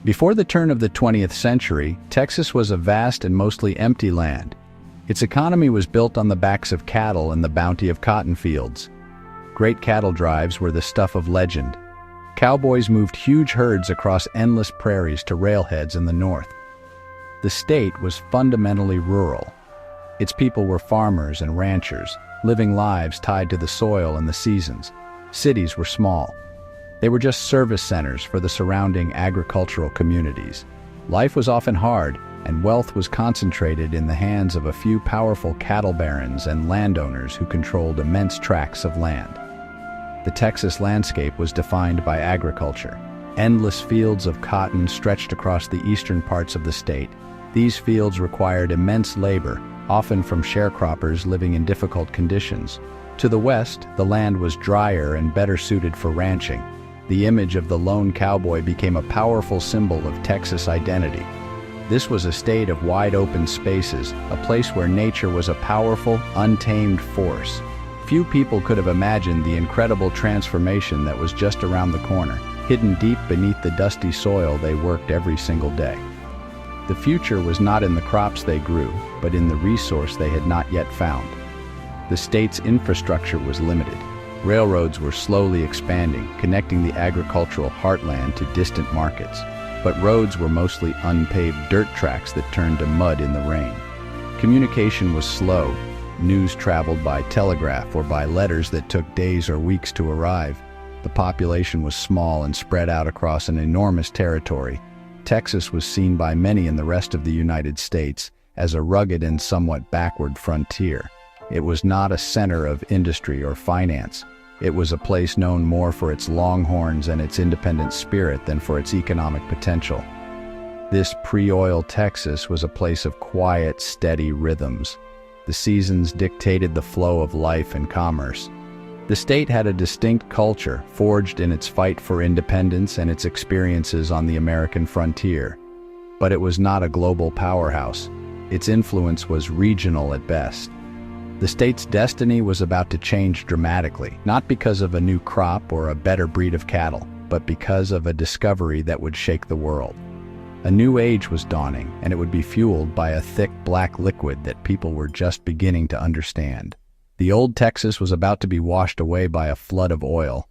Before the turn of the 20th century, Texas was a vast and mostly empty land. Its economy was built on the backs of cattle and the bounty of cotton fields. Great cattle drives were the stuff of legend. Cowboys moved huge herds across endless prairies to railheads in the north. The state was fundamentally rural. Its people were farmers and ranchers, living lives tied to the soil and the seasons. Cities were small. They were just service centers for the surrounding agricultural communities. Life was often hard, and wealth was concentrated in the hands of a few powerful cattle barons and landowners who controlled immense tracts of land. The Texas landscape was defined by agriculture. Endless fields of cotton stretched across the eastern parts of the state. These fields required immense labor, often from sharecroppers living in difficult conditions. To the west, the land was drier and better suited for ranching. The image of the lone cowboy became a powerful symbol of Texas identity. This was a state of wide-open spaces, a place where nature was a powerful, untamed force. Few people could have imagined the incredible transformation that was just around the corner, hidden deep beneath the dusty soil they worked every single day. The future was not in the crops they grew, but in the resource they had not yet found. The state's infrastructure was limited. Railroads were slowly expanding, connecting the agricultural heartland to distant markets. But roads were mostly unpaved dirt tracks that turned to mud in the rain. Communication was slow. News traveled by telegraph or by letters that took days or weeks to arrive. The population was small and spread out across an enormous territory. Texas was seen by many in the rest of the United States as a rugged and somewhat backward frontier. It was not a center of industry or finance. It was a place known more for its longhorns and its independent spirit than for its economic potential. This pre-oil Texas was a place of quiet, steady rhythms. The seasons dictated the flow of life and commerce. The state had a distinct culture, forged in its fight for independence and its experiences on the American frontier. But it was not a global powerhouse. Its influence was regional at best. The state's destiny was about to change dramatically, not because of a new crop or a better breed of cattle, but because of a discovery that would shake the world. A new age was dawning, and it would be fueled by a thick black liquid that people were just beginning to understand. The old Texas was about to be washed away by a flood of oil.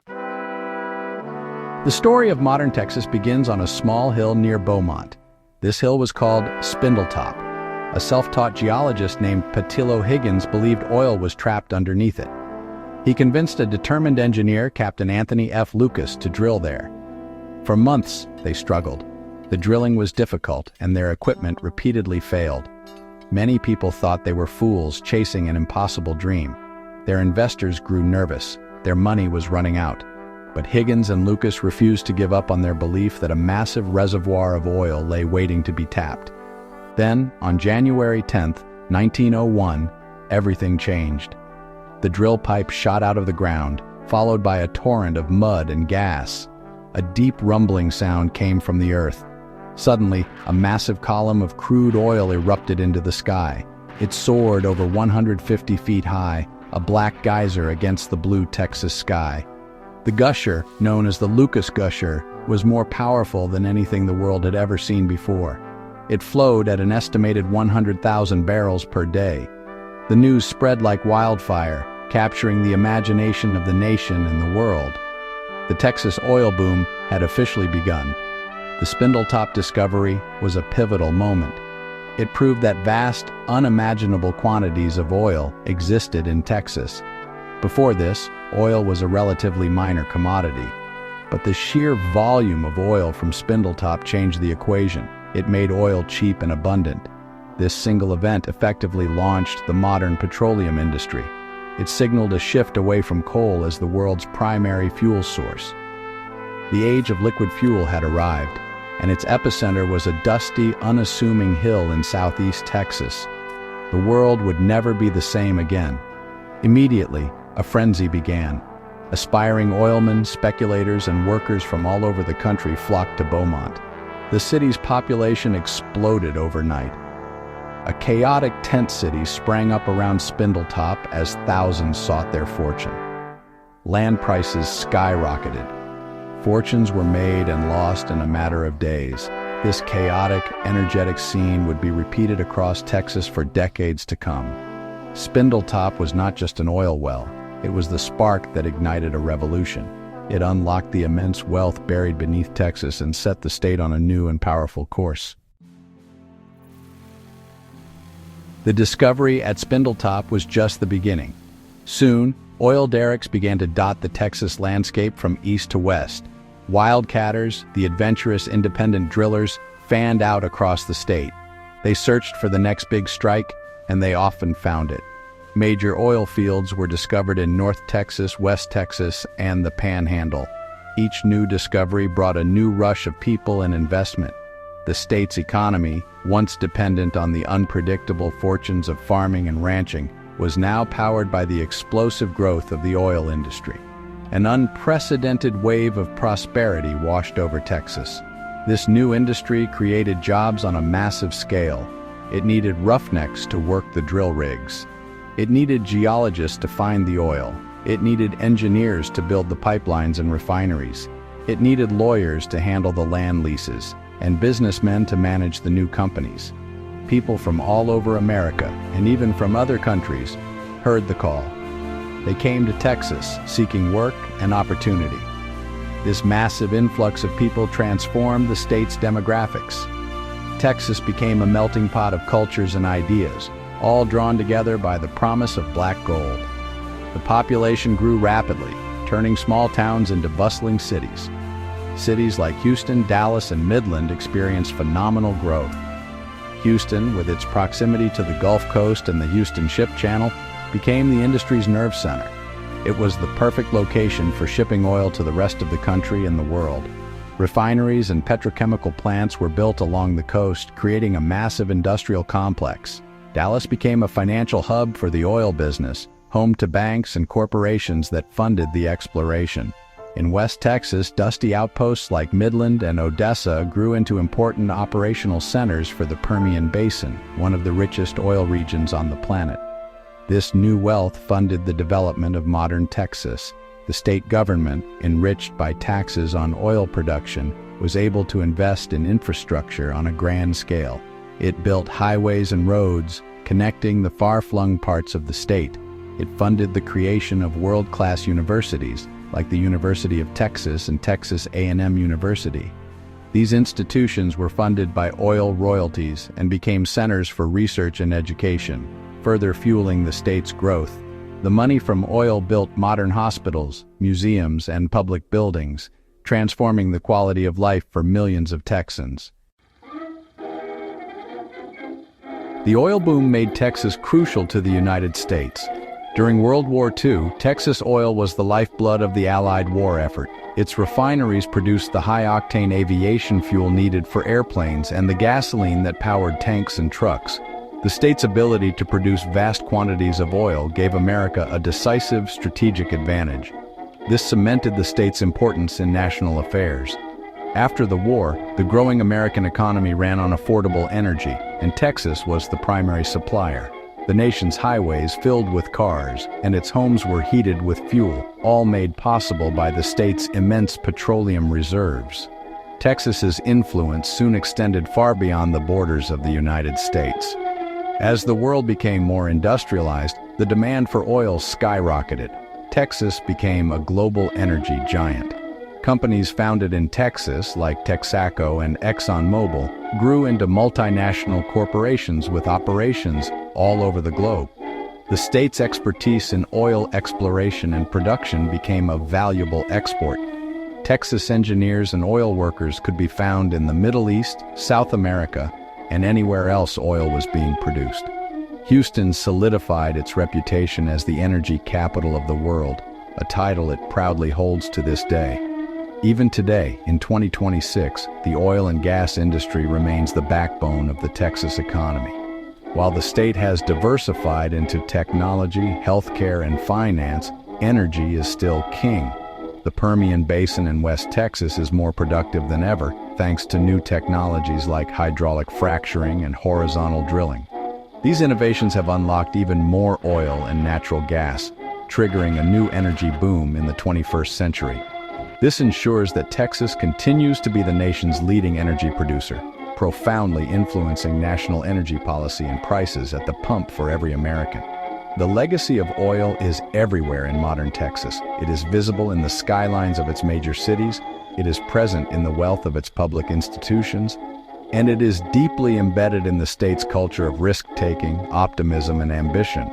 The story of modern Texas begins on a small hill near Beaumont. This hill was called Spindletop. A self-taught geologist named Patillo Higgins believed oil was trapped underneath it. He convinced a determined engineer, Captain Anthony F. Lucas, to drill there. For months, they struggled. The drilling was difficult, and their equipment repeatedly failed. Many people thought they were fools chasing an impossible dream. Their investors grew nervous. Their money was running out. But Higgins and Lucas refused to give up on their belief that a massive reservoir of oil lay waiting to be tapped. Then, on January 10, 1901, everything changed. The drill pipe shot out of the ground, followed by a torrent of mud and gas. A deep rumbling sound came from the earth. Suddenly, a massive column of crude oil erupted into the sky. It soared over 150 feet high, a black geyser against the blue Texas sky. The gusher, known as the Lucas Gusher, was more powerful than anything the world had ever seen before. It flowed at an estimated 100,000 barrels per day. The news spread like wildfire, capturing the imagination of the nation and the world. The Texas oil boom had officially begun. The Spindletop discovery was a pivotal moment. It proved that vast, unimaginable quantities of oil existed in Texas. Before this, oil was a relatively minor commodity. But the sheer volume of oil from Spindletop changed the equation. It made oil cheap and abundant. This single event effectively launched the modern petroleum industry. It signaled a shift away from coal as the world's primary fuel source. The age of liquid fuel had arrived, and its epicenter was a dusty, unassuming hill in southeast Texas. The world would never be the same again. Immediately, a frenzy began. Aspiring oilmen, speculators, and workers from all over the country flocked to Beaumont. The city's population exploded overnight. A chaotic tent city sprang up around Spindletop as thousands sought their fortune. Land prices skyrocketed. Fortunes were made and lost in a matter of days. This chaotic, energetic scene would be repeated across Texas for decades to come. Spindletop was not just an oil well, it was the spark that ignited a revolution. It unlocked the immense wealth buried beneath Texas and set the state on a new and powerful course. The discovery at Spindletop was just the beginning. Soon, oil derricks began to dot the Texas landscape from east to west. Wildcatters, the adventurous independent drillers, fanned out across the state. They searched for the next big strike, and they often found it. Major oil fields were discovered in North Texas, West Texas, and the Panhandle. Each new discovery brought a new rush of people and investment. The state's economy, once dependent on the unpredictable fortunes of farming and ranching, was now powered by the explosive growth of the oil industry. An unprecedented wave of prosperity washed over Texas. This new industry created jobs on a massive scale. It needed roughnecks to work the drill rigs. It needed geologists to find the oil. It needed engineers to build the pipelines and refineries. It needed lawyers to handle the land leases, and businessmen to manage the new companies. People from all over America, and even from other countries, heard the call. They came to Texas seeking work and opportunity. This massive influx of people transformed the state's demographics. Texas became a melting pot of cultures and ideas, all drawn together by the promise of black gold. The population grew rapidly, turning small towns into bustling cities. Cities like Houston, Dallas, and Midland experienced phenomenal growth. Houston, with its proximity to the Gulf Coast and the Houston Ship Channel, became the industry's nerve center. It was the perfect location for shipping oil to the rest of the country and the world. Refineries and petrochemical plants were built along the coast, creating a massive industrial complex. Dallas became a financial hub for the oil business, home to banks and corporations that funded the exploration. In West Texas, dusty outposts like Midland and Odessa grew into important operational centers for the Permian Basin, one of the richest oil regions on the planet. This new wealth funded the development of modern Texas. The state government, enriched by taxes on oil production, was able to invest in infrastructure on a grand scale. It built highways and roads, connecting the far-flung parts of the state. It funded the creation of world-class universities, like the University of Texas and Texas A&M University. These institutions were funded by oil royalties and became centers for research and education, further fueling the state's growth. The money from oil built modern hospitals, museums, and public buildings, transforming the quality of life for millions of Texans. The oil boom made Texas crucial to the United States. During World War II, Texas oil was the lifeblood of the Allied war effort. Its refineries produced the high-octane aviation fuel needed for airplanes and the gasoline that powered tanks and trucks. The state's ability to produce vast quantities of oil gave America a decisive strategic advantage. This cemented the state's importance in national affairs. After the war, the growing American economy ran on affordable energy, and Texas was the primary supplier. The nation's highways filled with cars, and its homes were heated with fuel, all made possible by the state's immense petroleum reserves. Texas's influence soon extended far beyond the borders of the United States. As the world became more industrialized, the demand for oil skyrocketed. Texas became a global energy giant. Companies founded in Texas, like Texaco and ExxonMobil, grew into multinational corporations with operations all over the globe. The state's expertise in oil exploration and production became a valuable export. Texas engineers and oil workers could be found in the Middle East, South America, and anywhere else oil was being produced. Houston solidified its reputation as the energy capital of the world, a title it proudly holds to this day. Even today, in 2026, the oil and gas industry remains the backbone of the Texas economy. While the state has diversified into technology, healthcare, and finance, energy is still king. The Permian Basin in West Texas is more productive than ever, thanks to new technologies like hydraulic fracturing and horizontal drilling. These innovations have unlocked even more oil and natural gas, triggering a new energy boom in the 21st century. This ensures that Texas continues to be the nation's leading energy producer, profoundly influencing national energy policy and prices at the pump for every American. The legacy of oil is everywhere in modern Texas. It is visible in the skylines of its major cities, it is present in the wealth of its public institutions, and it is deeply embedded in the state's culture of risk-taking, optimism, and ambition.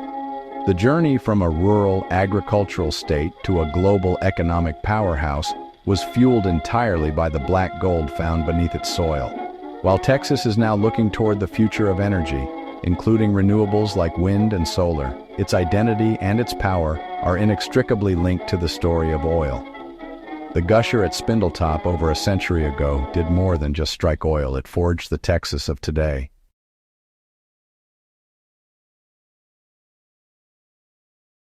The journey from a rural, agricultural state to a global economic powerhouse was fueled entirely by the black gold found beneath its soil. While Texas is now looking toward the future of energy, including renewables like wind and solar, its identity and its power are inextricably linked to the story of oil. The gusher at Spindletop over a century ago did more than just strike oil, it forged the Texas of today.